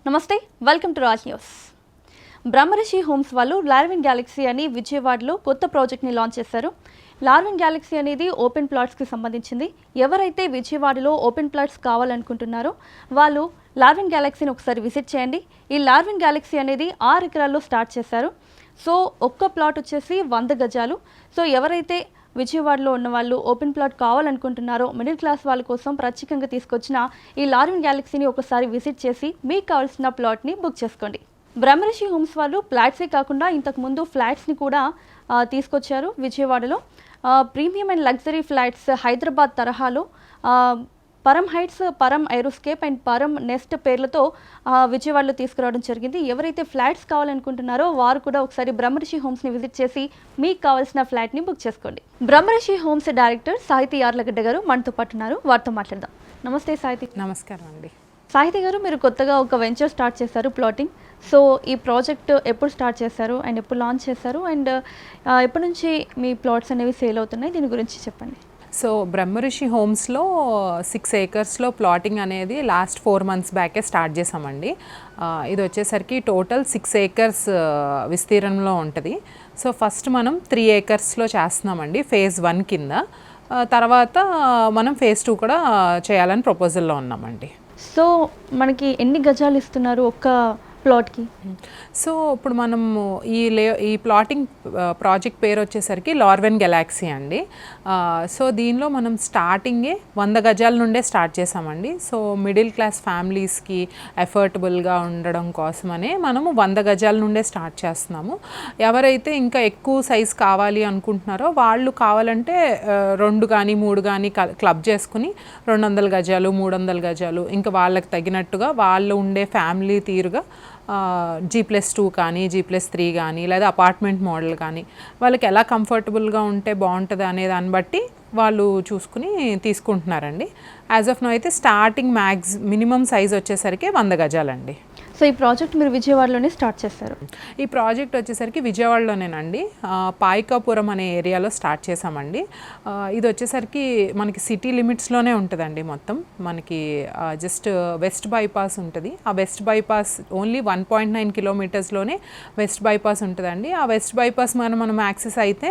నమస్తే, welcome to Raj news. Brahmarishi homes వాళ్ళు Larvin Galaxy అని విజయవాడలో కొత్త ప్రాజెక్ట్ని లాంచ్ చేశారు. లార్విన్ గ్యాలక్సీ అనేది ఓపెన్ ప్లాట్స్కి సంబంధించింది. ఎవరైతే విజయవాడలో ఓపెన్ ప్లాట్స్ కావాలనుకుంటున్నారో వాళ్ళు లార్విన్ గ్యాలక్సీని ఒకసారి విజిట్ చేయండి. ఈ లార్విన్ గ్యాలక్సీ అనేది 6 ఎకరాల్లో స్టార్ట్ చేశారు. సో ఒక్క ప్లాట్ వచ్చేసి 100 గజాలు. సో ఎవరైతే విజయవాడలో ఉన్న వాళ్ళు ఓపెన్ ప్లాట్ కావాలనుకుంటున్నారో మిడిల్ క్లాస్ వాళ్ళ కోసం ప్రత్యేకంగా తీసుకొచ్చిన ఈ లార్విన్ గ్యాలక్సీని ఒకసారి విజిట్ చేసి మీకు కావాల్సిన ప్లాట్ని బుక్ చేసుకోండి. బ్రహ్మరిషి హోమ్స్ వాళ్ళు ఫ్లాట్సే కాకుండా ఇంతకుముందు ఫ్లాట్స్ని కూడా తీసుకొచ్చారు విజయవాడలో. Premium and luxury flats Hyderabad తరహాలో పరం హైట్స్, పరం ఏరోస్కేప్ అండ్ పరం నెస్ట్ పేర్లతో విజయవాడలో తీసుకురావడం జరిగింది. ఎవరైతే ఫ్లాట్స్ కావాలనుకుంటున్నారో వారు కూడా ఒకసారి బ్రహ్మరిషి హోమ్స్ని విజిట్ చేసి మీకు కావాల్సిన ఫ్లాట్ని బుక్ చేసుకోండి. బ్రహ్మరిషి హోమ్స్ డైరెక్టర్ సాహితీ యార్లగడ్డ గారు మనతో పాటు ఉన్నారు. వారితో మాట్లాడదాం. నమస్తే సాహితీ. నమస్కారం అండి. సాహితీ గారు, మీరు కొత్తగా ఒక వెంచర్ స్టార్ట్ చేశారు, ప్లాటింగ్. సో ఈ ప్రాజెక్ట్ ఎప్పుడు స్టార్ట్ చేశారు అండ్ ఎప్పుడు లాంచ్ చేశారు అండ్ ఎప్పటి నుంచి మీ ప్లాట్స్ అనేవి సేల్ అవుతున్నాయి, దీని గురించి చెప్పండి. సో బ్రహ్మరిషి హోమ్స్లో 6 ఏకర్స్లో ప్లాటింగ్ అనేది లాస్ట్ 4 months బ్యాకే స్టార్ట్ చేసామండి. ఇది వచ్చేసరికి టోటల్ 6 ఏకర్స్ విస్తీర్ణంలో ఉంటుంది. సో ఫస్ట్ మనం 3 ఏకర్స్లో చేస్తున్నామండి ఫేజ్ 1 కింద. తర్వాత మనం ఫేజ్ 2 కూడా చేయాలని ప్రపోజల్లో ఉన్నామండి. సో మనకి ఎన్ని గజాలు ఇస్తున్నారు ఒక్క ప్లాట్కి? సో ఇప్పుడు మనము ఈ ప్లాటింగ్ ప్రాజెక్ట్ పేరు వచ్చేసరికి లార్విన్ గ్యాలక్సీ అండి. సో దీనిలో మనం స్టార్టింగే 100 గజాల నుండే స్టార్ట్ చేసామండి. సో మిడిల్ క్లాస్ ఫ్యామిలీస్కి ఎఫర్టబుల్గా ఉండడం కోసమనే మనము 100 గజాల నుండే స్టార్ట్ చేస్తున్నాము. ఎవరైతే ఇంకా ఎక్కువ సైజ్ కావాలి అనుకుంటున్నారో వాళ్ళు కావాలంటే 2 కానీ 3 కానీ క్లబ్ చేసుకుని 200 గజాలు 300 గజాలు ఇంకా వాళ్ళకి తగినట్టుగా వాళ్ళు ఉండే ఫ్యామిలీ తీరుగా G+2 కానీ G+3 కానీ లేదా అపార్ట్మెంట్ మోడల్ కానీ వాళ్ళకి ఎలా కంఫర్టబుల్గా ఉంటే బాగుంటుంది అనే దాన్ని బట్టి వాళ్ళు చూసుకుని తీసుకుంటున్నారండి. యాజ్ ఆఫ్ నో అయితే స్టార్టింగ్ మినిమం సైజ్ వచ్చేసరికి 100 గజాలండి. సో ఈ ప్రాజెక్ట్ మీరు విజయవాడలోనే స్టార్ట్ చేస్తారు? ఈ ప్రాజెక్ట్ వచ్చేసరికి విజయవాడలోనేనండి, పాయికాపురం అనే ఏరియాలో స్టార్ట్ చేసామండి. ఇది వచ్చేసరికి మనకి సిటీ లిమిట్స్లోనే ఉంటుందండి. మొత్తం మనకి జస్ట్ వెస్ట్ బైపాస్ ఉంటుంది. ఆ west bypass only 1.9 kilometers west bypass ఉంటుందండి. ఆ వెస్ట్ బైపాస్ మనం యాక్సెస్ అయితే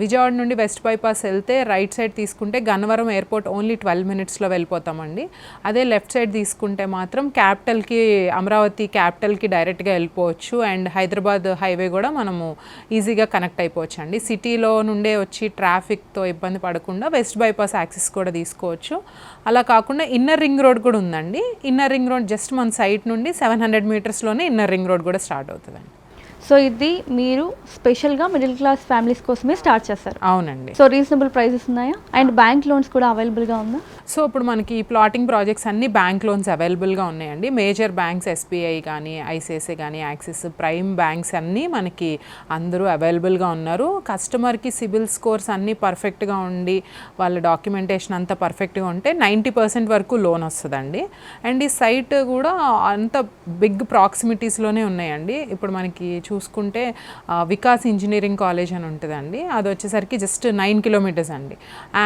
విజయవాడ నుండి వెస్ట్ బైపాస్ వెళ్తే రైట్ సైడ్ తీసుకుంటే గన్నవరం ఎయిర్పోర్ట్ ఓన్లీ 12 minutes వెళ్ళిపోతామండి. అదే లెఫ్ట్ సైడ్ తీసుకుంటే మాత్రం క్యాపిటల్కి, అమరావతి క్యాపిటల్కి డైరెక్ట్గా వెళ్ళిపోవచ్చు. అండ్ హైదరాబాద్ హైవే కూడా మనము ఈజీగా కనెక్ట్ అయిపోవచ్చు అండి. సిటీలో నుండే వచ్చి ట్రాఫిక్తో ఇబ్బంది పడకుండా వెస్ట్ బైపాస్ యాక్సెస్ కూడా తీసుకోవచ్చు. అలా కాకుండా ఇన్నర్ రింగ్ రోడ్ కూడా ఉందండి. ఇన్నర్ రింగ్ రోడ్ జస్ట్ మన సైట్ నుండి 700 meters ఇన్నర్ రింగ్ రోడ్ కూడా స్టార్ట్ అవుతుందండి. సో ఇది మీరు స్పెషల్గా మిడిల్ క్లాస్ ఫ్యామిలీస్ కోసమే స్టార్ట్ చేస్తారు? అవునండి. సో రీజనబుల్ ప్రైసెస్ ఉన్నాయా అండ్ బ్యాంక్ లోన్స్ కూడా అవైలబుల్గా ఉందా? సో ఇప్పుడు మనకి ప్లాటింగ్ ప్రాజెక్ట్స్ అన్ని బ్యాంక్ లోన్స్ అవైలబుల్గా ఉన్నాయండి. మేజర్ బ్యాంక్స్ SBI కానీ, ICICI కానీ, యాక్సిస్, ప్రైమ్ బ్యాంక్స్ అన్నీ మనకి అందరూ అవైలబుల్గా ఉన్నారు. కస్టమర్కి సిబిల్ స్కోర్స్ అన్నీ పర్ఫెక్ట్గా ఉండి వాళ్ళ డాక్యుమెంటేషన్ అంతా పర్ఫెక్ట్గా ఉంటే 90% వరకు లోన్ వస్తుందండి. అండ్ ఈ సైట్ కూడా అంత బిగ్ ప్రాక్సిమిటీస్లోనే ఉన్నాయండి. ఇప్పుడు మనకి చూసుకుంటే వికాస్ ఇంజనీరింగ్ కాలేజ్ అని ఉంటుందండి. అది వచ్చేసరికి జస్ట్ 9 kilometers అండి.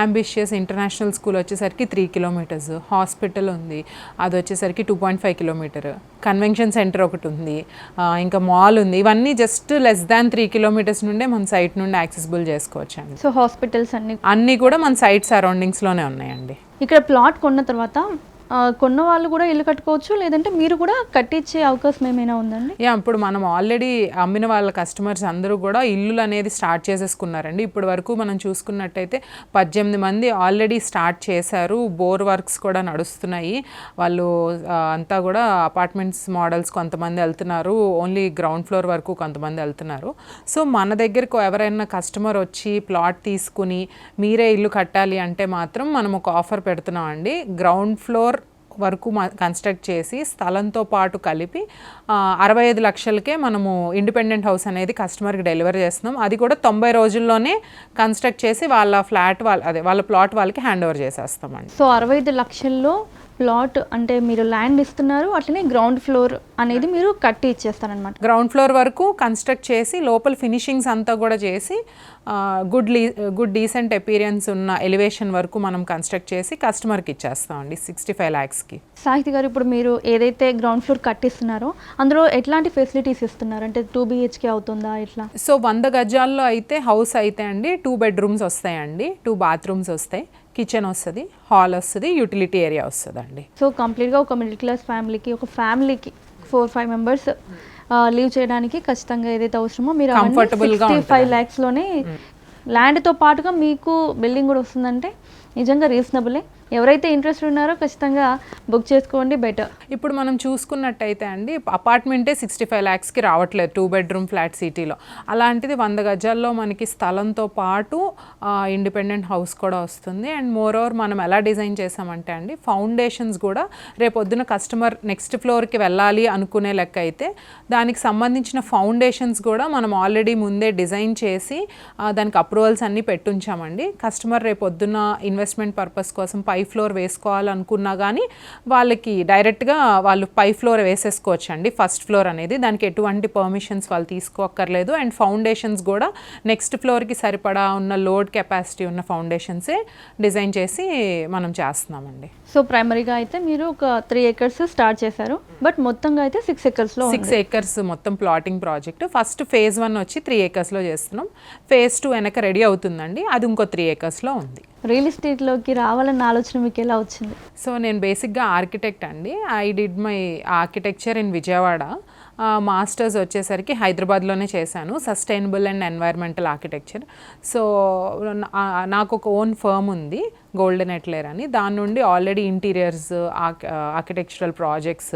అంబిషియస్ ఇంటర్నేషనల్ స్కూల్ వచ్చేసరికి 3 kilometers. హాస్పిటల్ ఉంది, అది వచ్చేసరికి 2.5 kilometers. కన్వెన్షన్ సెంటర్ ఒకటి ఉంది, ఇంకా మాల్ ఉంది. ఇవన్నీ జస్ట్ లెస్ దాన్ 3 kilometers నుండే మన సైట్ నుండి యాక్సెసిబుల్ చేసుకోవచ్చు అండి. సో హాస్పిటల్స్ అన్నీ కూడా మన సైట్ సరౌండింగ్స్లోనే ఉన్నాయండి. ఇక్కడ ప్లాట్ కొన్న తర్వాత కొన్న వాళ్ళు కూడా ఇల్లు కట్టుకోవచ్చు, లేదంటే మీరు కూడా కట్టించే అవకాశం ఏమైనా ఉందండి? ఇప్పుడు మనం ఆల్రెడీ అమ్మిన వాళ్ళ కస్టమర్స్ అందరూ కూడా ఇల్లులు అనేది స్టార్ట్ చేసేసుకున్నారండి. ఇప్పటి వరకు మనం చూసుకున్నట్టయితే 18 మంది ఆల్రెడీ స్టార్ట్ చేశారు. బోర్ వర్క్స్ కూడా నడుస్తున్నాయి. వాళ్ళు అంతా కూడా అపార్ట్మెంట్స్ మోడల్స్ కొంతమంది వెళ్తున్నారు, ఓన్లీ గ్రౌండ్ ఫ్లోర్ వరకు కొంతమంది వెళ్తున్నారు. సో మన దగ్గరకు ఎవరైనా కస్టమర్ వచ్చి ప్లాట్ తీసుకుని మీరే ఇల్లు కట్టాలి అంటే మాత్రం మనం ఒక ఆఫర్ పెడుతున్నాం అండి. గ్రౌండ్ ఫ్లోర్ వరకు కన్స్ట్రక్ట్ చేసి స్థలంతో పాటు కలిపి 65 లక్షలకే మనము ఇండిపెండెంట్ హౌస్ అనేది కస్టమర్కి డెలివరీ చేస్తున్నాం. అది కూడా 90 రోజుల్లోనే కన్స్ట్రక్ట్ చేసి వాళ్ళ ఫ్లాట్ వాళ్ళ ప్లాట్ వాళ్ళకి హ్యాండ్ ఓవర్ చేసేస్తామండి. సో 65 లక్షల్లో ప్లాట్ అంటే మీరు ల్యాండ్ ఇస్తున్నారు, అట్లనే గ్రౌండ్ ఫ్లోర్ అనేది మీరు కట్టి ఇచ్చేస్తారనమాట. గ్రౌండ్ ఫ్లోర్ వరకు కన్స్ట్రక్ట్ చేసి లోపల ఫినిషింగ్స్ అంతా కూడా చేసి గుడ్ డీసెంట్ అపీరియన్స్ ఉన్న ఎలివేషన్ వరకు మనం కన్స్ట్రక్ట్ చేసి కస్టమర్కి ఇచ్చేస్తామండి 65 lakhsకి. సాహితి గారు, ఇప్పుడు మీరు ఏదైతే గ్రౌండ్ ఫ్లోర్ కట్టిస్తున్నారో అందులో ఎట్లాంటి ఫెసిలిటీస్ ఇస్తున్నారు? అంటే 2 BHK అవుతుందా ఎట్లా? సో 100 గజాల్లో అయితే హౌస్ అయితే అండి 2 bedrooms వస్తాయండి, 2 bathrooms వస్తాయి, కిచెన్ వస్తుంది, హాల్ వస్తుంది, యూటిలిటీ ఏరియా వస్తుందండి. సో కంప్లీట్గా ఒక మిడిల్ క్లాస్ ఫ్యామిలీకి, ఒక ఫ్యామిలీకి 4-5 members లీవ్ చేయడానికి ఖచ్చితంగా ఏదైతే అవసరమో మీరు కంఫర్టబుల్గా 65 lakhsలోనే ల్యాండ్తో పాటుగా మీకు బిల్డింగ్ కూడా వస్తుందంటే నిజంగా రీజనబులే. ఎవరైతే ఇంట్రెస్ట్ ఉన్నారో ఖచ్చితంగా బుక్ చేసుకోండి, బెటర్. ఇప్పుడు మనం చూసుకున్నట్టయితే అండి అపార్ట్మెంటే 65 lakhsకి రావట్లేదు 2 bedroom ఫ్లాట్ సిటీలో. అలాంటిది 100 గజాల్లో మనకి స్థలంతో పాటు ఇండిపెండెంట్ హౌస్ కూడా వస్తుంది. అండ్ మోర్ ఓవర్ మనం ఎలా డిజైన్ చేసామంటే అండి ఫౌండేషన్స్ కూడా రేపొద్దున కస్టమర్ నెక్స్ట్ ఫ్లోర్కి వెళ్ళాలి అనుకునే లెక్క అయితే దానికి సంబంధించిన ఫౌండేషన్స్ కూడా మనం ఆల్రెడీ ముందే డిజైన్ చేసి దానికి అప్రూవల్స్ అన్నీ పెట్టుంచామండి. కస్టమర్ రేపొద్దున ఇన్వెస్ట్మెంట్ పర్పస్ కోసం పై ఫ్లోర్ వేసుకోవాలనుకున్నా కానీ వాళ్ళకి డైరెక్ట్గా వాళ్ళు పై ఫ్లోర్ వేసేసుకోవచ్చు అండి. ఫస్ట్ ఫ్లోర్ అనేది దానికి ఎటువంటి పర్మిషన్స్ వాళ్ళు తీసుకోక్కర్లేదు. అండ్ ఫౌండేషన్స్ కూడా నెక్స్ట్ ఫ్లోర్కి సరిపడా ఉన్న లోడ్ కెపాసిటీ ఉన్న ఫౌండేషన్సే డిజైన్ చేసి మనం చేస్తున్నామండి. సో ప్రైమరీగా అయితే మీరు ఒక 3 acres స్టార్ట్ చేశారు, బట్ మొత్తంగా అయితే 6 acresలో 6 acres మొత్తం ప్లాటింగ్ ప్రాజెక్ట్. ఫస్ట్ phase 1 వచ్చి 3 acresలో చేస్తున్నాం. phase 2 వెనక రెడీ అవుతుందండి, అది ఇంకో 3 acresలో ఉంది. రియల్ ఎస్టేట్లోకి రావాలన్న ఆలోచన మీకు ఎలా వచ్చింది? సో నేను బేసిక్గా ఆర్కిటెక్ట్ అండి. I did my architecture in Vijayawada. Masters వచ్చేసరికి హైదరాబాద్లోనే చేశాను, sustainable and environmental architecture. So నాకు ఒక ఓన్ ఫర్మ్ ఉంది, గోల్డెన్ ఎట్లేర్ అని. దాని నుండి already interiors, architectural projects,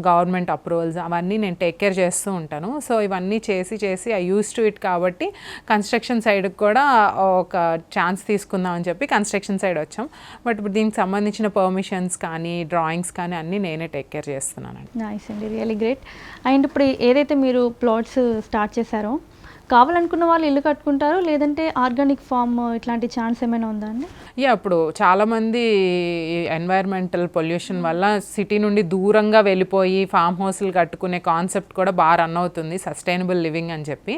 government approvals అవన్నీ నేను టేక్ కేర్ చేస్తూ ఉంటాను. సో ఇవన్నీ చేసి ఐ యూస్ టు ఇట్ కాబట్టి కన్స్ట్రక్షన్ సైడ్కి కూడా ఒక ఛాన్స్ తీసుకుందామని చెప్పి కన్స్ట్రక్షన్ సైడ్ వచ్చాం. బట్ ఇప్పుడు దీనికి సంబంధించిన పర్మిషన్స్ కానీ డ్రాయింగ్స్ కానీ అన్నీ నేనే టేక్ కేర్ చేస్తున్నానండి. నైస్ అండి, రియలీ గ్రేట్. అండ్ ఇప్పుడు ఏదైతే మీరు ప్లాట్స్ స్టార్ట్ చేశారో కావాలనుకున్న వాళ్ళు ఇల్లు కట్టుకుంటారు, లేదంటే ఆర్గానిక్ ఫామ్ ఇట్లాంటి ఛాన్స్ ఏమైనా ఉందా అండి? ఇప్పుడు చాలామంది ఎన్వైర్మెంటల్ పొల్యూషన్ వల్ల సిటీ నుండి దూరంగా వెళ్ళిపోయి ఫామ్ హౌస్లు కట్టుకునే కాన్సెప్ట్ కూడా బాగా రన్ అవుతుంది, సస్టైనబుల్ లివింగ్ అని చెప్పి.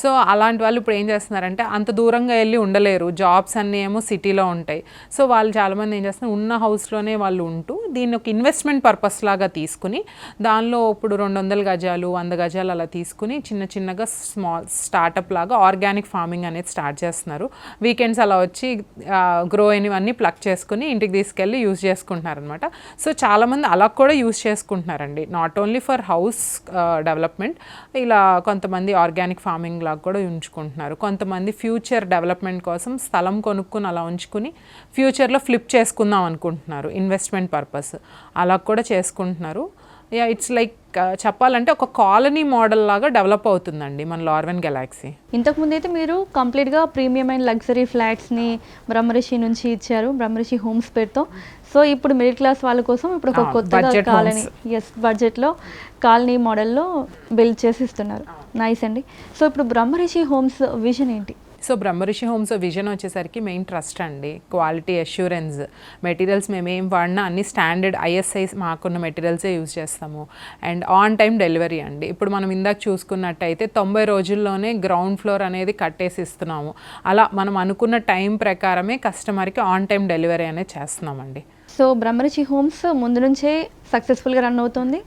సో అలాంటి వాళ్ళు ఇప్పుడు ఏం చేస్తున్నారంటే అంత దూరంగా వెళ్ళి ఉండలేరు, జాబ్స్ అన్నీ ఏమో సిటీలో ఉంటాయి. సో వాళ్ళు చాలామంది ఏం చేస్తున్నారు, ఉన్న హౌస్లోనే వాళ్ళు ఉంటూ దీన్ని ఒక ఇన్వెస్ట్మెంట్ పర్పస్ లాగా తీసుకుని దానిలో ఇప్పుడు 200 గజాలు 100 గజాలు అలా తీసుకుని చిన్నగా స్టార్టప్ లాగా ఆర్గానిక్ ఫార్మింగ్ అనేది స్టార్ట్ చేస్తున్నారు. వీకెండ్స్ అలా వచ్చి గ్రో అయినవన్నీ ప్లక్ చేసుకుని ఇంటికి తీసుకెళ్ళి యూజ్ చేసుకుంటున్నారు అనమాట. సో చాలామంది అలా కూడా యూజ్ చేసుకుంటున్నారండి, not only for house development. ఇలా కొంతమంది ఆర్గానిక్ ఫార్మింగ్ లాగా కూడా ఉంచుకుంటున్నారు. కొంతమంది ఫ్యూచర్ డెవలప్మెంట్ కోసం స్థలం కొనుక్కుని అలా ఉంచుకుని ఫ్యూచర్లో ఫ్లిప్ చేసుకుందాం అనుకుంటున్నారు ఇన్వెస్ట్మెంట్ పర్పస్, అలా కూడా చేసుకుంటున్నారు. ఇట్స్ లైక్ చెప్పాలంటే ఒక కాలనీ మోడల్ లాగా డెవలప్ అవుతుందండి మన లార్వెన్ గెలాక్సీ. ఇంతకుముందు అయితే మీరు కంప్లీట్గా ప్రీమియం అండ్ లగ్జరీ ఫ్లాట్స్ని బ్రహ్మరిషి నుంచి ఇచ్చారు, బ్రహ్మరిషి హోమ్స్ పేరుతో. సో ఇప్పుడు మిడిల్ క్లాస్ వాళ్ళ కోసం ఇప్పుడు ఒక కొత్తగా కాలనీ, బడ్జెట్లో కాలనీ మోడల్లో బిల్డ్ చేసి ఇస్తున్నారు. నైస్ అండి. సో ఇప్పుడు బ్రహ్మరిషి హోమ్స్ విజన్ ఏంటి? సో బ్రహ్మరిషి హోమ్స్ విజన్ వచ్చేసరికి మెయిన్ ట్రస్ట్ అండి, క్వాలిటీ అష్యూరెన్స్. మెటీరియల్స్ మేము ఏం వాడినా అన్ని స్టాండర్డ్ ISI మాకున్న మెటీరియల్సే యూజ్ చేస్తాము. అండ్ ఆన్ టైం డెలివరీ అండి. ఇప్పుడు మనం ఇందాక చూసుకున్నట్టయితే 90 రోజుల్లోనే గ్రౌండ్ ఫ్లోర్ అనేది కట్టేసి ఇస్తున్నాము. అలా మనం అనుకున్న టైం ప్రకారమే కస్టమర్కి ఆన్ టైం డెలివరీ అనేది చేస్తున్నామండి. సో బ్రహ్మరిషి హోమ్స్ ముందు నుంచే సక్సెస్ఫుల్గా రన్ అవుతుంది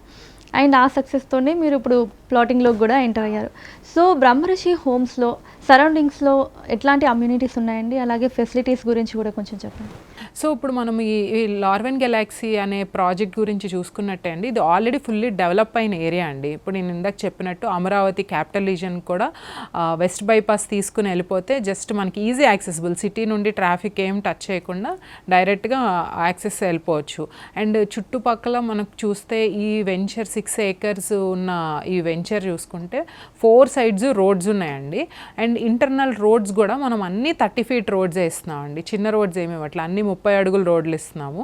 అండ్ ఆ సక్సెస్తోనే మీరు ఇప్పుడు ప్లాటింగ్లోకి కూడా ఎంటర్ అయ్యారు. సో బ్రహ్మరిషి హోమ్స్లో సరౌండింగ్స్లో ఎట్లాంటి అమ్యూనిటీస్ ఉన్నాయండి, అలాగే ఫెసిలిటీస్ గురించి కూడా కొంచెం చెప్పండి. సో ఇప్పుడు మనం ఈ లార్వెన్ గెలాక్సీ అనే ప్రాజెక్ట్ గురించి చూసుకున్నట్టే అండి, ఇది ఆల్రెడీ ఫుల్లీ డెవలప్ అయిన ఏరియా అండి. ఇప్పుడు నేను ఇందాక చెప్పినట్టు అమరావతి క్యాపిటల్ రీజన్ కూడా వెస్ట్ బైపాస్ తీసుకుని వెళ్ళిపోతే జస్ట్ మనకి ఈజీ యాక్సెసిబుల్, సిటీ నుండి ట్రాఫిక్ ఏం టచ్ చేయకుండా డైరెక్ట్గా యాక్సెస్ వెళ్ళిపోవచ్చు. అండ్ చుట్టుపక్కల మనకు చూస్తే ఈ వెంచర్ 6 acres ఉన్న ఈ వెంచర్ చూసుకుంటే 4 sides రోడ్స్ ఉన్నాయండి. అండ్ ఇంటర్నల్ రోడ్స్ కూడా మనం అన్ని 30 feet రోడ్స్ వేస్తున్నామండి, చిన్న రోడ్స్ ఏమి ఇవ్వట్లా, అన్ని 30 అడుగుల రోడ్లు ఇస్తున్నాము.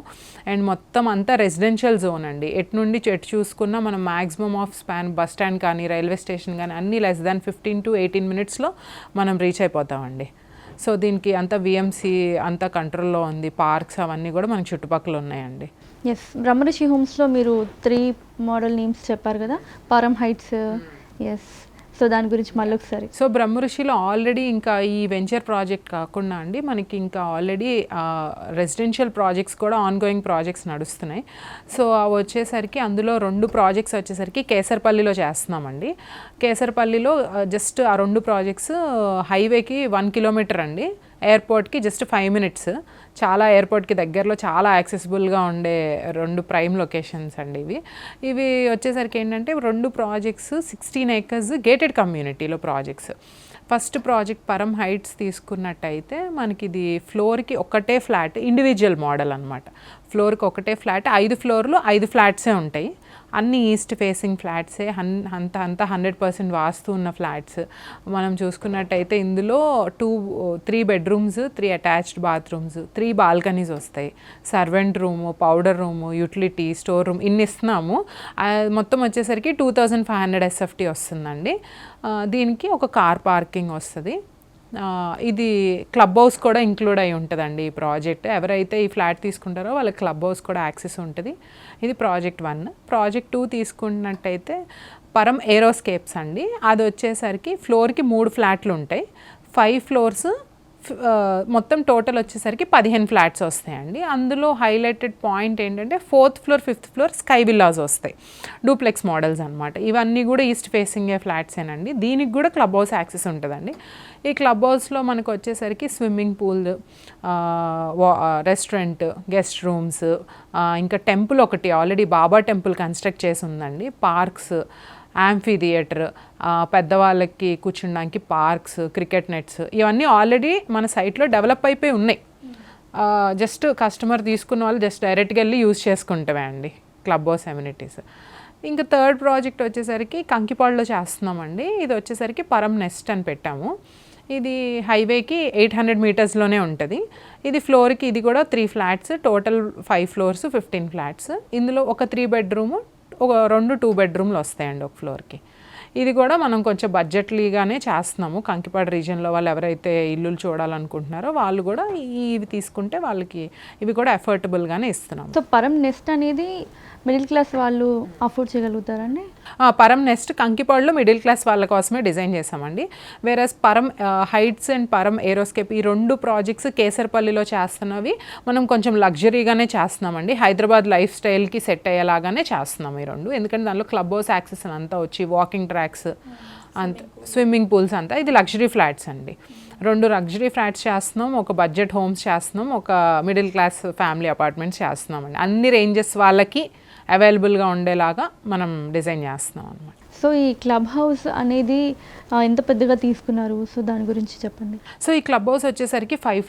అండ్ మొత్తం అంతా రెసిడెన్షియల్ జోన్ అండి. ఎటు నుండి ఎటు చూసుకున్నా మనం maximum of span bus stand కానీ రైల్వే స్టేషన్ కానీ అన్నీ less than 15 to 18 minutesలో మనం రీచ్ అయిపోతామండి. సో దీనికి అంతా VMC అంతా కంట్రోల్లో ఉంది, పార్క్స్ అవన్నీ కూడా మనకి చుట్టుపక్కల ఉన్నాయండి. ఎస్, బ్రహ్మరిషి హోమ్స్లో మీరు 3 మోడల్ నేమ్స్ చెప్పారు కదా, పరం హైట్స్. ఎస్, సో దాని గురించి మళ్ళీ ఒకసారి. సో బ్రహ్మఋషిలో ఆల్రెడీ ఇంకా ఈ వెంచర్ ప్రాజెక్ట్ కాకుండా అండి మనకి ఇంకా ఆల్రెడీ రెసిడెన్షియల్ ప్రాజెక్ట్స్ కూడా ఆన్గోయింగ్ ప్రాజెక్ట్స్ నడుస్తున్నాయి. సో అవి వచ్చేసరికి అందులో 2 ప్రాజెక్ట్స్ వచ్చేసరికి కేసర్పల్లిలో చేస్తున్నామండి. కేసర్పల్లిలో జస్ట్ ఆ 2 ప్రాజెక్ట్స్ హైవేకి 1 కిలోమీటర్ అండి, ఎయిర్పోర్ట్కి జస్ట్ 5 minutes. చాలా ఎయిర్పోర్ట్కి దగ్గరలో చాలా యాక్సెసిబుల్గా ఉండే 2 ప్రైమ్ లొకేషన్స్ అండి ఇవి వచ్చేసరికి ఏంటంటే 2 ప్రాజెక్ట్స్ 16 acres గేటెడ్ కమ్యూనిటీలో ప్రాజెక్ట్స్. ఫస్ట్ ప్రాజెక్ట్ పరం హైట్స్ తీసుకున్నట్టయితే మనకి ఇది ఫ్లోర్కి ఒకటే ఫ్లాట్, ఇండివిజువల్ మోడల్ అనమాట. ఫ్లోర్కి ఒకటే ఫ్లాట్, 5 floorలు 5 ఫ్లాట్సే ఉంటాయి, అన్ని ఈస్ట్ ఫేసింగ్ ఫ్లాట్సే, అంతా 100% వాస్తు ఉన్న ఫ్లాట్స్. మనం చూసుకున్నట్టయితే ఇందులో 3 bedrooms, 3 attached bathrooms, 3 balconies వస్తాయి, servant room, powder room, utility, store room ఇన్ని ఇస్తున్నాము. మొత్తం వచ్చేసరికి 2500 SFT వస్తుందండి. దీనికి ఒక కార్ పార్కింగ్ వస్తుంది. ఇది క్లబ్ హౌస్ కూడా ఇంక్లూడ్ అయి ఉంటుందండి ఈ ప్రాజెక్ట్. ఎవరైతే ఈ ఫ్లాట్ తీసుకుంటారో వాళ్ళకి క్లబ్ హౌస్ కూడా యాక్సెస్ ఉంటుంది. ఇది ప్రాజెక్ట్ 1. ప్రాజెక్ట్ 2 తీసుకున్నట్టయితే పరం ఏరోస్కేప్స్ అండి. అది వచ్చేసరికి ఫ్లోర్కి 3 ఫ్లాట్లు ఉంటాయి, 5 floors, మొత్తం టోటల్ వచ్చేసరికి 15 ఫ్లాట్స్ వస్తాయండి. అందులో హైలైటెడ్ పాయింట్ ఏంటంటే 4th floor 5th floor sky villas వస్తాయి, డూప్లెక్స్ మోడల్స్ అనమాట. ఇవన్నీ కూడా ఈస్ట్ ఫేసింగే ఫ్లాట్సేనండి. దీనికి కూడా క్లబ్ హౌస్ యాక్సెస్ ఉంటుందండి. ఈ క్లబ్ హౌస్లో మనకు వచ్చేసరికి swimming pool, restaurant, guest rooms, ఇంకా టెంపుల్ ఒకటి ఆల్రెడీ బాబా టెంపుల్ కన్స్ట్రక్ట్ చేసి ఉందండి, పార్క్స్, యాంఫీ థియేటర్, పెద్దవాళ్ళకి కూర్చుండడానికి పార్క్స్, క్రికెట్ నెట్స్, ఇవన్నీ ఆల్రెడీ మన సైట్లో డెవలప్ అయిపోయి ఉన్నాయి. జస్ట్ కస్టమర్ తీసుకున్న వాళ్ళు జస్ట్ డైరెక్ట్గా వెళ్ళి యూజ్ చేసుకుంటామే అండి క్లబ్ హౌస్ ఎమ్యూనిటీస్. ఇంకా 3rd ప్రాజెక్ట్ వచ్చేసరికి కంకిపాడులో చేస్తున్నామండి. ఇది వచ్చేసరికి పరం నెస్ట్ అని పెట్టాము. ఇది హైవేకి 800 meters ఉంటుంది. ఇది ఫ్లోర్కి ఇది కూడా 3 flats, టోటల్ 5 floors 15 flats. ఇందులో ఒక 3 bedroom, ఒక 2 bedroomలు వస్తాయండి ఒక ఫ్లోర్కి. ఇది కూడా మనం కొంచెం బడ్జెట్లీగానే చేస్తున్నాము. కంకిపాడు రీజియన్లో వాళ్ళు ఎవరైతే ఇల్లులు చూడాలనుకుంటున్నారో వాళ్ళు కూడా ఇవి తీసుకుంటే వాళ్ళకి ఇవి కూడా అఫోర్డబుల్గానే ఇస్తున్నాము. సో పరం నెస్ట్ అనేది మిడిల్ క్లాస్ వాళ్ళు అఫోర్డ్ చేయగలుగుతారండి? పరం నెస్ట్ కంకిపాడులో మిడిల్ క్లాస్ వాళ్ళ కోసమే డిజైన్ చేసామండి. వేరేస్ పరం హైట్స్ అండ్ పరం ఏరోస్కేప్ ఈ 2 ప్రాజెక్ట్స్ కేసర్పల్లిలో చేస్తున్నవి మనం కొంచెం లగ్జరీగానే చేస్తున్నామండి. హైదరాబాద్ లైఫ్ స్టైల్కి సెట్ అయ్యేలాగానే చేస్తున్నాం ఈ 2. ఎందుకంటే దానిలో క్లబ్ హౌస్ యాక్సెస్ అంతా వచ్చి వాకింగ్ ట్రాక్స్ అంత, స్విమ్మింగ్ పూల్స్ అంతా, ఇది లగ్జరీ ఫ్లాట్స్ అండి. 2 లగ్జరీ ఫ్లాట్స్ చేస్తున్నాం, ఒక బడ్జెట్ హోమ్స్ చేస్తున్నాం, ఒక మిడిల్ క్లాస్ ఫ్యామిలీ అపార్ట్మెంట్స్ చేస్తున్నామండి. అన్ని రేంజెస్ వాళ్ళకి అవైలబుల్గా ఉండేలాగా మనం డిజైన్ చేస్తున్నాం అన్నమాట. సో ఈ క్లబ్ హౌస్ అనేది ఎంత పెద్దగా తీసుకున్నారు, సో దాని గురించి చెప్పండి. సో ఈ క్లబ్ హౌస్ వచ్చేసరికి 5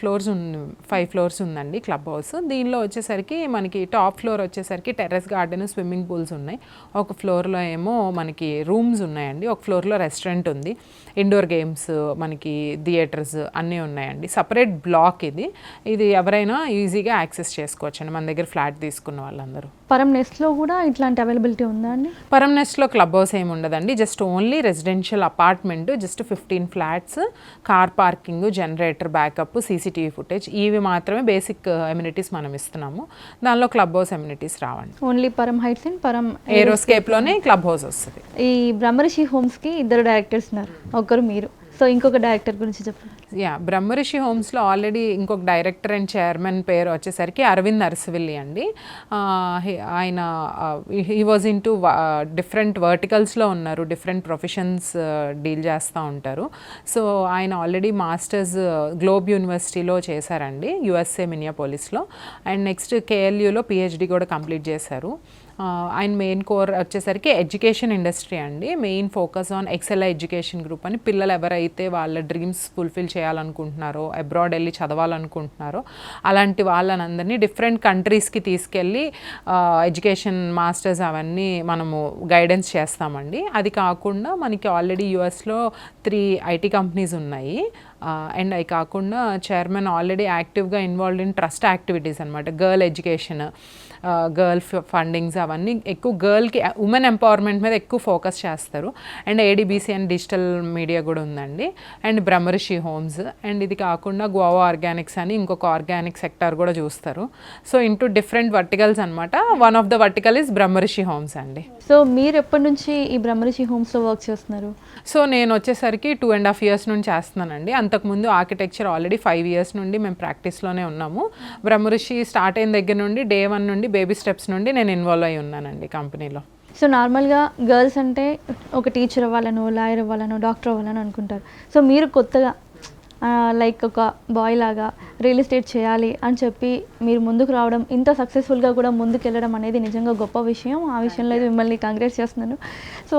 floors ఉందండి క్లబ్ హౌస్. దీనిలో వచ్చేసరికి మనకి టాప్ ఫ్లోర్ వచ్చేసరికి టెర్రస్ గార్డెన్, స్విమ్మింగ్ పూల్స్ ఉన్నాయి. ఒక ఫ్లోర్లో ఏమో మనకి రూమ్స్ ఉన్నాయండి, ఒక ఫ్లోర్లో రెస్టారెంట్ ఉంది, ఇండోర్ గేమ్స్, మనకి థియేటర్స్ అన్నీ ఉన్నాయండి. సపరేట్ బ్లాక్ ఇది ఎవరైనా ఈజీగా యాక్సెస్ చేసుకోవచ్చు అండి మన దగ్గర ఫ్లాట్ తీసుకున్న వాళ్ళందరూ. పరం నెస్ట్లో కూడా ఇట్లాంటి అవైలబిలిటీ ఉందా అండి? పరం నెస్ట్లో క్లబ్ హౌస్ ఏమి ఉండదండి, just only residential apartment, just 15 flats, car parking, generator backup, CCTV footage, ఇవి మాత్రమే బేసిక్ ఎమ్యూనిటీస్ మనం ఇస్తున్నాము. దానిలో క్లబ్ హౌస్ ఎమ్యూనిటీస్ రావండి. ఓన్లీ పరం హైట్స్ అండ్ పరం ఏరోస్కేప్లోనే క్లబ్ హౌస్ వస్తుంది. ఈ బ్రహ్మరిషి హోమ్స్కి 2 డైరెక్టర్స్ ఉన్నారు, ఒకరు మీరు, సో ఇంకొక డైరెక్టర్ గురించి చెప్పండి. బ్రహ్మరిషి హోమ్స్లో ఆల్రెడీ ఇంకొక డైరెక్టర్ అండ్ చైర్మన్ పేరు వచ్చేసరికి అరవింద్ అరసవిల్లి అండి. ఆయన హీ వాజ్ ఇంటూ డిఫరెంట్ వర్టికల్స్లో ఉన్నారు, డిఫరెంట్ ప్రొఫెషన్స్ డీల్ చేస్తూ ఉంటారు. సో ఆయన ఆల్రెడీ మాస్టర్స్ గ్లోబ్ యూనివర్సిటీలో చేశారండి, USA మినియాపోలిస్లో, అండ్ నెక్స్ట్ KLUలో PhD కూడా కంప్లీట్ చేశారు. ఆయన మెయిన్ కోర్ వచ్చేసరికి ఎడ్యుకేషన్ ఇండస్ట్రీ అండి. Main focus on Excel Education Group అని, పిల్లలు ఎవరైతే వాళ్ళ డ్రీమ్స్ ఫుల్ఫిల్ చేయాలనుకుంటున్నారో, అబ్రాడ్ వెళ్ళి చదవాలనుకుంటున్నారో అలాంటి వాళ్ళనందరినీ డిఫరెంట్ కంట్రీస్కి తీసుకెళ్ళి ఎడ్యుకేషన్ మాస్టర్స్ అవన్నీ మనము గైడెన్స్ చేస్తామండి. అది కాకుండా మనకి ఆల్రెడీ USలో 3 IT కంపెనీస్ ఉన్నాయి. అండ్ అవి కాకుండా చైర్మన్ ఆల్రెడీ యాక్టివ్గా ఇన్వాల్వ్డ్ ఇన్ ట్రస్ట్ యాక్టివిటీస్ అనమాట, గర్ల్ ఎడ్యుకేషన్, గర్ల్ ఫండింగ్స్ అవన్నీ ఎక్కువ గర్ల్కి ఉమెన్ ఎంపవర్మెంట్ మీద ఎక్కువ ఫోకస్ చేస్తారు. And ADBC and digital media కూడా ఉందండి. అండ్ బ్రహ్మర్షి హోమ్స్, అండ్ ఇది కాకుండా గోవా ఆర్గానిక్స్ అని ఇంకొక ఆర్గానిక్ సెక్టార్ కూడా చూస్తారు. సో ఇంటూ డిఫరెంట్ వర్టికల్స్ అనమాట. One of the vertical is బ్రహ్మర్షి హోమ్స్ అండి. సో మీరు ఎప్పటి నుంచి ఈ బ్రహ్మర్షి హోమ్స్లో వర్క్ చేస్తున్నారు? సో నేను వచ్చేసరికి 2.5 years నుండి చేస్తున్నానండి. అంతకుముందు ఆర్కిటెక్చర్ ఆల్రెడీ 5 years నుండి మేము ప్రాక్టీస్లోనే ఉన్నాము. బ్రహ్మర్షి స్టార్ట్ అయిన దగ్గర నుండి డే 1 నుండి బేబీ స్టెప్స్ నుండి నేను ఇన్వాల్వ్ అయి ఉన్నానండి కంపెనీలో. సో నార్మల్గా గర్ల్స్ అంటే ఒక టీచర్ అవ్వాలనో, లాయర్ అవ్వాలనో, డాక్టర్ అవ్వాలని అనుకుంటారు. సో మీరు కొత్తగా లైక్ ఒక బాయ్ లాగా రియల్ ఎస్టేట్ చేయాలి అని చెప్పి మీరు ముందుకు రావడం, ఇంత సక్సెస్ఫుల్గా కూడా ముందుకు వెళ్ళడం అనేది నిజంగా గొప్ప విషయం. ఆ విషయంలో అయితే మిమ్మల్ని కంగ్రాట్స్ చేస్తున్నాను. సో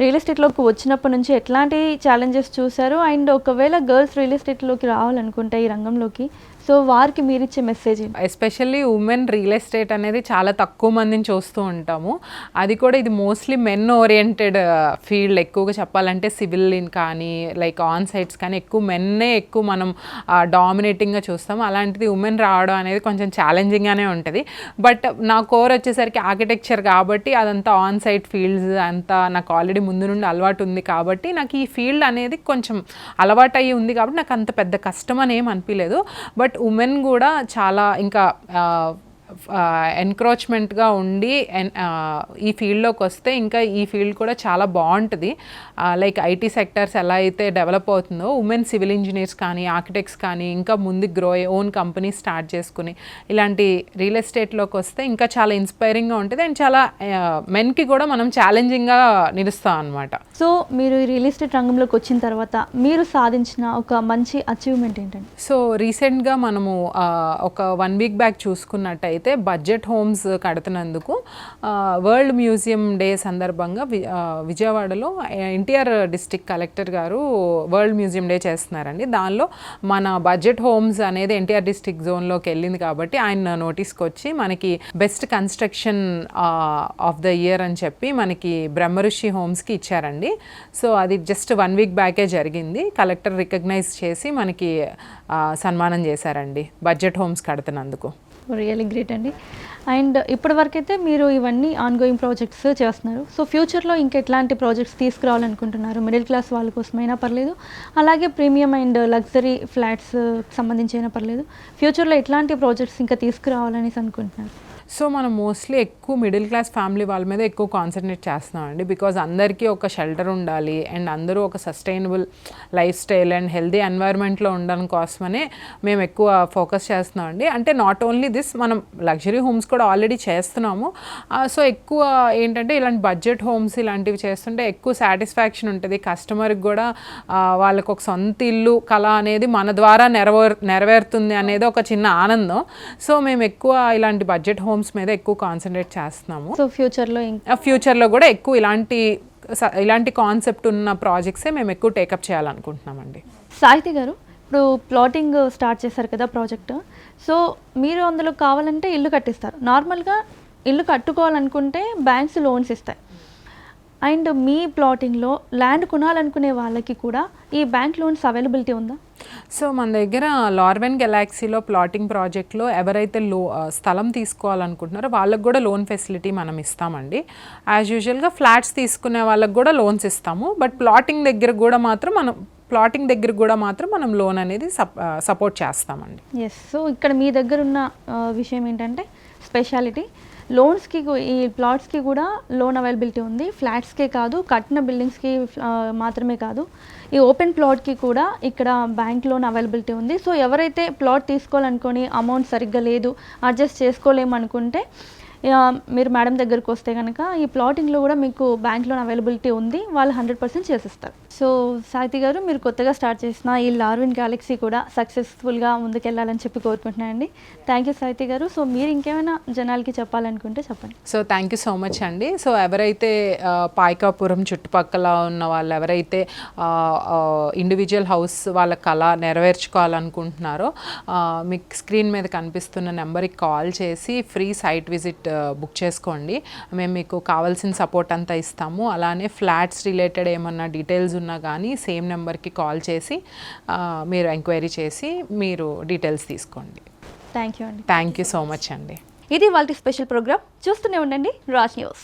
రియల్ ఎస్టేట్లోకి వచ్చినప్పటి నుంచి ఎట్లాంటి ఛాలెంజెస్ చూశారు? అండ్ ఒకవేళ గర్ల్స్ రియల్ ఎస్టేట్లోకి రావాలనుకుంటే ఈ రంగంలోకి, సో వారికి మీరు ఇచ్చే message? Especially women real estate అనేది చాలా తక్కువ మందిని చూస్తూ ఉంటాము. అది కూడా ఇది మోస్ట్లీ మెన్ ఓరియంటెడ్ ఫీల్డ్. ఎక్కువగా చెప్పాలంటే సివిల్ కానీ లైక్ ఆన్ సైట్స్ కానీ ఎక్కువ మెన్నే ఎక్కువ మనం డామినేటింగ్గా చూస్తాము. అలాంటిది ఉమెన్ రావడం అనేది కొంచెం ఛాలెంజింగ్గానే ఉంటుంది. బట్ నా కోర్ వచ్చేసరికి ఆర్కిటెక్చర్ కాబట్టి అదంతా ఆన్ సైట్ ఫీల్డ్స్ అంతా నాకు ఆల్రెడీ ముందు నుండి అలవాటు ఉంది కాబట్టి నాకు ఈ ఫీల్డ్ అనేది కొంచెం అలవాటు అయ్యి ఉంది కాబట్టి నాకు అంత పెద్ద కష్టం అని ఏం అనిపించలేదు. బట్ ఉమెన్ కూడా చాలా ఇంకా ఎన్క్రోచ్మెంట్గా ఉండి ఈ ఫీల్డ్లోకి వస్తే ఇంకా ఈ ఫీల్డ్ కూడా చాలా బాగుంటుంది. లైక్ ఐటీ సెక్టర్స్ ఎలా అయితే డెవలప్ అవుతుందో ఉమెన్ సివిల్ ఇంజనీర్స్ కానీ ఆర్కిటెక్ట్స్ కానీ ఇంకా ముందుకు గ్రో అయ్యి ఓన్ కంపెనీ స్టార్ట్ చేసుకుని ఇలాంటి రియల్ ఎస్టేట్లోకి వస్తే ఇంకా చాలా ఇన్స్పైరింగ్గా ఉంటుంది. అండ్ చాలా మెన్కి కూడా మనం ఛాలెంజింగ్గా నిలుస్తాం అనమాట. సో మీరు ఈ రియల్ ఎస్టేట్ రంగంలోకి వచ్చిన తర్వాత మీరు సాధించిన ఒక మంచి అచీవ్మెంట్ ఏంటండి? సో రీసెంట్గా మనము ఒక 1 week బ్యాక్ చూసుకున్నట్టయితే బడ్జెట్ హోమ్స్ కడుతున్నందుకు వరల్డ్ మ్యూజియం డే సందర్భంగా విజయవాడలో ఎన్టీఆర్ డిస్ట్రిక్ట్ కలెక్టర్ గారు వరల్డ్ మ్యూజియం డే చేస్తున్నారండి. దానిలో మన బడ్జెట్ హోమ్స్ అనేది ఎన్టీఆర్ డిస్ట్రిక్ట్ జోన్లోకి వెళ్ళింది కాబట్టి ఆయన నోటీస్కి వచ్చి మనకి best construction of the year అని చెప్పి మనకి బ్రహ్మర్షి హోమ్స్కి ఇచ్చారండి. సో అది జస్ట్ 1 week బ్యాకే జరిగింది. కలెక్టర్ రికగ్నైజ్ చేసి మనకి సన్మానం చేశారండి బడ్జెట్ హోమ్స్ కడుతున్నందుకు. రియల్లీ గ్రేట్ అండి. అండ్ ఇప్పటి వరకు అయితే మీరు ఇవన్నీ ఆన్గోయింగ్ ప్రాజెక్ట్స్ చేస్తున్నారు. సో ఫ్యూచర్లో ఇంకా ఎట్లాంటి ప్రాజెక్ట్స్ తీసుకురావాలనుకుంటున్నారు? మిడిల్ క్లాస్ వాళ్ళ కోసమైనా పర్లేదు, అలాగే ప్రీమియం అండ్ లగ్జరీ ఫ్లాట్స్ సంబంధించి అయినా పర్లేదు. ఫ్యూచర్లో ఎట్లాంటి ప్రాజెక్ట్స్ ఇంకా తీసుకురావాలనేసి అనుకుంటున్నారు? సో మనం మోస్ట్లీ ఎక్కువ మిడిల్ క్లాస్ ఫ్యామిలీ వాళ్ళ మీద ఎక్కువ కాన్సన్ట్రేట్ చేస్తున్నామండి. బికాజ్ అందరికీ ఒక షెల్టర్ ఉండాలి అండ్ అందరూ ఒక sustainable life style and healthy ఎన్వైర్న్మెంట్లో ఉండడం కోసమనే మేము ఎక్కువ ఫోకస్ చేస్తున్నామండి. అంటే నాట్ ఓన్లీ దిస్, మనం లగ్జరీ హోమ్స్ కూడా ఆల్రెడీ చేస్తున్నాము. సో ఎక్కువ ఏంటంటే ఇలాంటి బడ్జెట్ హోమ్స్ ఇలాంటివి చేస్తుంటే ఎక్కువ సాటిస్ఫాక్షన్ ఉంటుంది కస్టమర్కి కూడా. వాళ్ళకు ఒక సొంత ఇల్లు కళ అనేది మన ద్వారా నెరవేరుతుంది అనేది ఒక చిన్న ఆనందం. సో మేము ఎక్కువ ఇలాంటి బడ్జెట్ హోమ్స్ మీద ఎక్కువ కాన్సన్ట్రేట్ చేస్తున్నాము. సో ఫ్యూచర్లో కూడా ఎక్కువ ఇలాంటి కాన్సెప్ట్ ఉన్న ప్రాజెక్ట్సే మేము ఎక్కువ టేకప్ చేయాలనుకుంటున్నామండి. సాహితి గారు, ఇప్పుడు ప్లాటింగ్ స్టార్ట్ చేశారు కదా ప్రాజెక్ట్. సో మీరు అందులో కావాలంటే ఇల్లు కట్టిస్తారు. నార్మల్గా ఇల్లు కట్టుకోవాలనుకుంటే బ్యాంక్స్ లోన్స్ ఇస్తాయి. అండ్ మీ ప్లాటింగ్లో ల్యాండ్ కొనాలనుకునే వాళ్ళకి కూడా ఈ బ్యాంక్ లోన్స్ అవైలబిలిటీ ఉందా? సో మన దగ్గర లార్వెన్ గెలాక్సీలో ప్లాటింగ్ ప్రాజెక్ట్లో ఎవరైతే స్థలం తీసుకోవాలనుకుంటున్నారో వాళ్ళకి కూడా లోన్ ఫెసిలిటీ మనం ఇస్తామండి. యాజ్ యూజువల్గా ఫ్లాట్స్ తీసుకునే వాళ్ళకి కూడా లోన్స్ ఇస్తాము. బట్ ప్లాటింగ్ దగ్గర కూడా మాత్రం మనం లోన్ అనేది సపోర్ట్ చేస్తామండి. ఎస్. సో ఇక్కడ మీ దగ్గర ఉన్న విషయం ఏంటంటే స్పెషాలిటీ, లోన్స్కి ఈ ప్లాట్స్కి కూడా లోన్ అవైలబిలిటీ ఉంది. ఫ్లాట్స్కే కాదు, కట్టిన బిల్డింగ్స్కి మాత్రమే కాదు, ఈ ఓపెన్ ప్లాట్కి కూడా ఇక్కడ బ్యాంక్ లోన్ అవైలబిలిటీ ఉంది. సో ఎవరైతే ప్లాట్ తీసుకోవాలనుకొని అమౌంట్ సరిగ్గా లేదు, అడ్జస్ట్ చేసుకోలేము అనుకుంటే మీరు మేడం దగ్గరకు వస్తే కనుక ఈ ప్లాటింగ్లో కూడా మీకు బ్యాంక్ లోన్ అవైలబిలిటీ ఉంది. వాళ్ళు 100% చేసిస్తారు. సో సాహితి గారు, మీరు కొత్తగా స్టార్ట్ చేసిన ఈ లార్వెన్ గ్యాలక్సీ కూడా సక్సెస్ఫుల్గా ముందుకెళ్ళాలని చెప్పి కోరుకుంటున్నానండి. థ్యాంక్ యూ సాహితి గారు. సో మీరు ఇంకేమైనా జనాలకి చెప్పాలనుకుంటే చెప్పండి. So thank you so much అండి. సో ఎవరైతే పాయకాపురం చుట్టుపక్కల ఉన్న వాళ్ళు ఎవరైతే ఇండివిజువల్ హౌస్ వాళ్ళ కళ నెరవేర్చుకోవాలనుకుంటున్నారో మీకు స్క్రీన్ మీద కనిపిస్తున్న నెంబర్కి కాల్ చేసి ఫ్రీ సైట్ విజిట్ బుక్ చేసుకోండి. మేము మీకు కావాల్సిన సపోర్ట్ అంతా ఇస్తాము. అలానే ఫ్లాట్స్ రిలేటెడ్ ఏమన్నా డీటెయిల్స్ ఉన్నా కానీ సేమ్ నెంబర్కి కాల్ చేసి మీరు ఎంక్వైరీ చేసి మీరు డీటెయిల్స్ తీసుకోండి. థ్యాంక్ యూ అండి. థ్యాంక్ యూ సో మచ్ అండి. ఇది వాళ్ళ స్పెషల్ ప్రోగ్రామ్. చూస్తూనే ఉండండి రాజ్ న్యూస్.